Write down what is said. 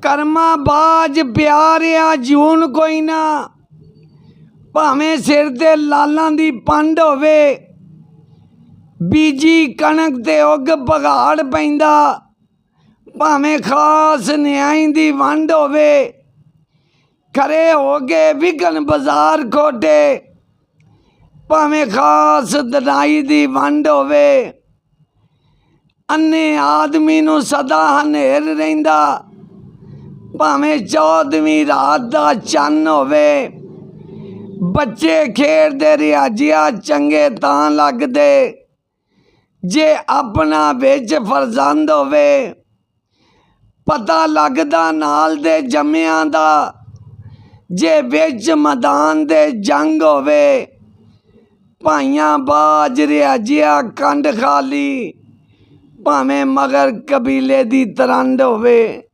ਕਰਮਾ ਬਾਜ ਪਿਆਰਿਆ ਜੂਨ ਕੋਈ ਨਾ, ਭਾਵੇਂ ਸਿਰ ਤੇ ਲਾਲਾਂ ਦੀ ਪੰਡ ਹੋਵੇ। ਬੀਜੀ ਕਣਕ ਤੇ ਉੱਗ ਪਗਾੜ ਪੈਂਦਾ, ਭਾਵੇਂ ਖਾਸ ਨਿਆਈ ਦੀ ਵੰਡ ਹੋਵੇ। ਖਰੇ ਹੋ ਕੇ ਵਿਕਣ ਬਾਜ਼ਾਰ ਖੋਟੇ, ਭਾਵੇਂ ਖਾਸ ਦਨਾਈ ਦੀ ਵੰਡ ਹੋਵੇ। ਅੰਨੇ ਆਦਮੀ ਨੂੰ ਸਦਾ ਹਨੇਰ ਰਹਿੰਦਾ, ਭਾਵੇਂ 14ਵੀਂ ਰਾਤ ਦਾ ਚੰਨ ਹੋਵੇ। ਬੱਚੇ ਖੇਡਦੇ ਰਿਆਜਿਆ ਚੰਗੇ ਤਾਂ ਲੱਗਦੇ, ਜੇ ਆਪਣਾ ਵਿੱਚ ਫਰਜ਼ੰਦ ਹੋਵੇ। ਪਤਾ ਲੱਗਦਾ ਨਾਲ ਦੇ ਜੰਮਿਆਂ ਦਾ, ਜੇ ਵਿੱਚ ਮੈਦਾਨ ਦੇ ਜੰਗ ਹੋਵੇ। ਭਾਈਆਂ ਬਾਜ ਰਿਆਜਿਆ ਕੰਡ ਖਾਲੀ, ਭਾਵੇਂ ਮਗਰ ਕਬੀਲੇ ਦੀ ਤਰੰਡ ਹੋਵੇ।